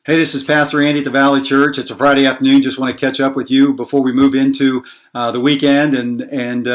Hey, this is Pastor Andy at the Valley Church. It's a Friday afternoon. Just want to catch up with you before we move into the weekend and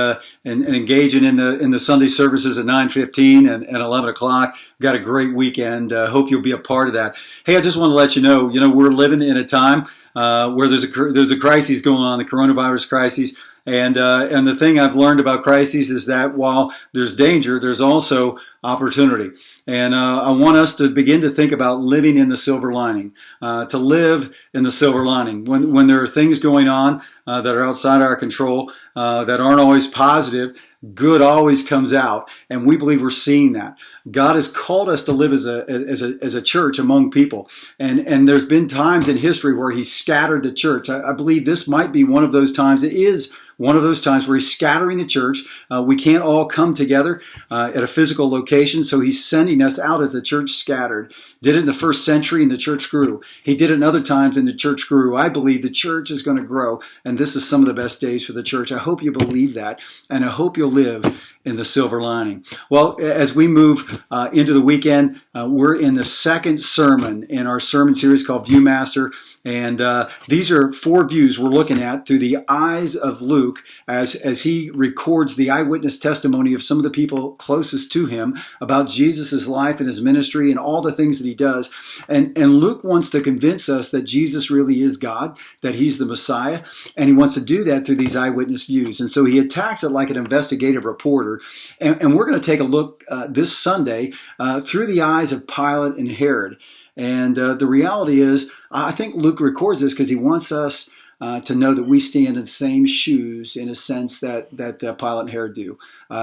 engaging in the Sunday services at 9:15 and 11 o'clock. We've got a great weekend. Hope you'll be a part of that. Hey, I just want to let you know, we're living in a time where there's a crisis going on, the coronavirus crisis. And the thing I've learned about crises is that while there's danger, there's also opportunity. And I want us to begin to think about living in the silver lining, to live in the silver lining. When there are things going on that are outside our control, that aren't always positive, good always comes out. And we believe we're seeing that. God has called us to live as a church among people. And there's been times in history where He's scattered the church. I believe this might be one of those times. It is one of those times where He's scattering the church. We can't all come together at a physical location, so He's sending us out as the church scattered. Did it in the first century and the church grew. He did it in other times and the church grew. I believe the church is going to grow, and this is some of the best days for the church. I hope you believe that, and I hope you'll live in the silver lining. Well, as we move into the weekend, we're in the second sermon in our sermon series called Viewmaster. And these are 4 views we're looking at through the eyes of Luke as he records the eyewitness testimony of some of the people closest to him about Jesus' life and His ministry and all the things that He does. And Luke wants to convince us that Jesus really is God, that He's the Messiah, and he wants to do that through these eyewitness views. And so he attacks it like an investigative reporter. And we're going to take a look this Sunday through the eyes of Pilate and Herod. And the reality is, I think Luke records this because he wants us to know that we stand in the same shoes in a sense that Pilate and Herod do.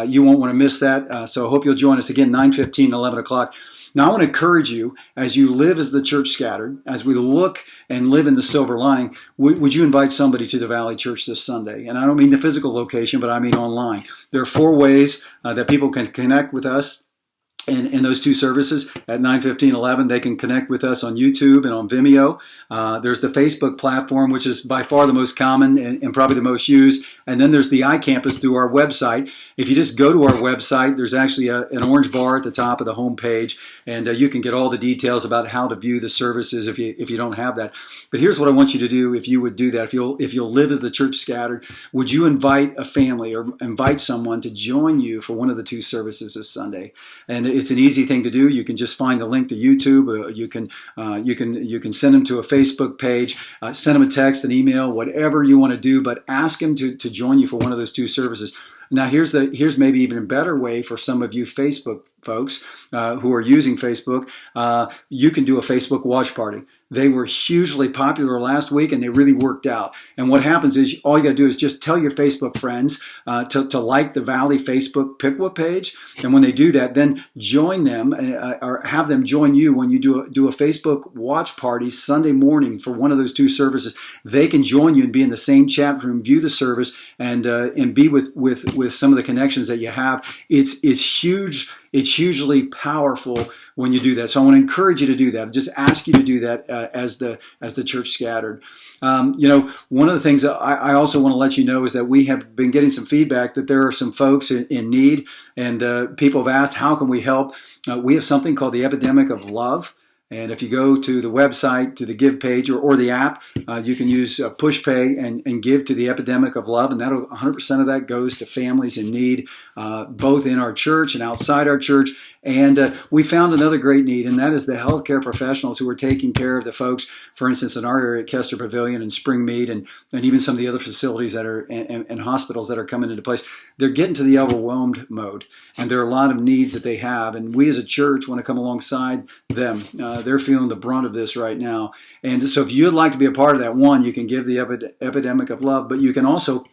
You won't want to miss that. So I hope you'll join us again, 9:15 and 11 o'clock. Now I want to encourage you as you live as the church scattered, as we look and live in the silver lining, would you invite somebody to the Valley Church this Sunday? And I don't mean the physical location, but I mean online. There are 4 ways that people can connect with us. In those 2 services at 9:15, 11, they can connect with us on YouTube and on Vimeo. There's the Facebook platform, which is by far the most common and probably the most used. And then there's the iCampus through our website. If you just go to our website, there's actually an orange bar at the top of the home page, and you can get all the details about how to view the services if you don't have that. But here's what I want you to do if you would do that. If you'll live as the church scattered, would you invite a family or invite someone to join you for one of the 2 services this Sunday? And it's an easy thing to do. You can just find the link to YouTube. You can send them to a Facebook page, send them a text, an email, whatever you want to do. But ask them to join you for one of those 2 services. Now, here's maybe even a better way for some of you Facebook folks who are using Facebook. You can do a Facebook watch party. They were hugely popular last week, and they really worked out. And what happens is all you got to do is just tell your Facebook friends to like the Valley Facebook Pickwa page. And when they do that, then join them or have them join you when you do a Facebook watch party Sunday morning for one of those 2 services. They can join you and be in the same chat room, view the service, and be with some of the connections that you have. It's huge. It's hugely powerful when you do that. So I want to encourage you to do that. Just ask you to do that as the church scattered. One of the things that I also want to let you know is that we have been getting some feedback that there are some folks in need, and people have asked, how can we help? We have something called the Epidemic of Love. And if you go to the website, to the Give page or the app, you can use PushPay and give to the Epidemic of Love. And 100% of that goes to families in need, both in our church and outside our church. And we found another great need, and that is the healthcare professionals who are taking care of the folks, for instance, in our area at Kester Pavilion and Springmead and even some of the other facilities that are and hospitals that are coming into place. They're getting to the overwhelmed mode, and there are a lot of needs that they have. And we as a church want to come alongside them. They're feeling the brunt of this right now. And so if you'd like to be a part of that, one, you can give the Epidemic of Love, but you can also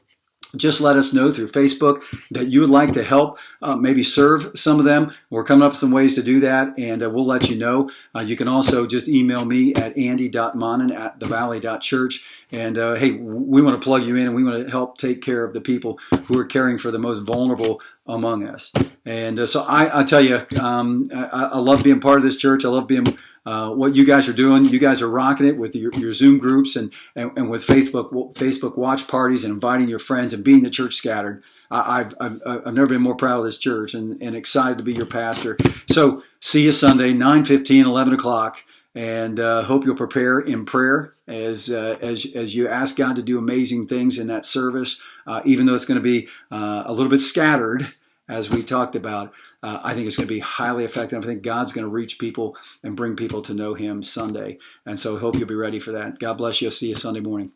just let us know through Facebook that you would like to help maybe serve some of them. We're coming up with some ways to do that, and we'll let you know. You can also just email me at andy.monin@thevalley.church. And hey, we want to plug you in, and we want to help take care of the people who are caring for the most vulnerable among us. And so I tell you, I love being part of this church. I love being what you guys are doing. You guys are rocking it with your Zoom groups and with Facebook watch parties and inviting your friends and being the church scattered. I've never been more proud of this church and excited to be your pastor. So see you Sunday, 9:15, 11 o'clock. And hope you'll prepare in prayer as you ask God to do amazing things in that service, even though it's going to be a little bit scattered, as we talked about. I think it's going to be highly effective. I think God's going to reach people and bring people to know Him Sunday. And so I hope you'll be ready for that. God bless you. I'll see you Sunday morning.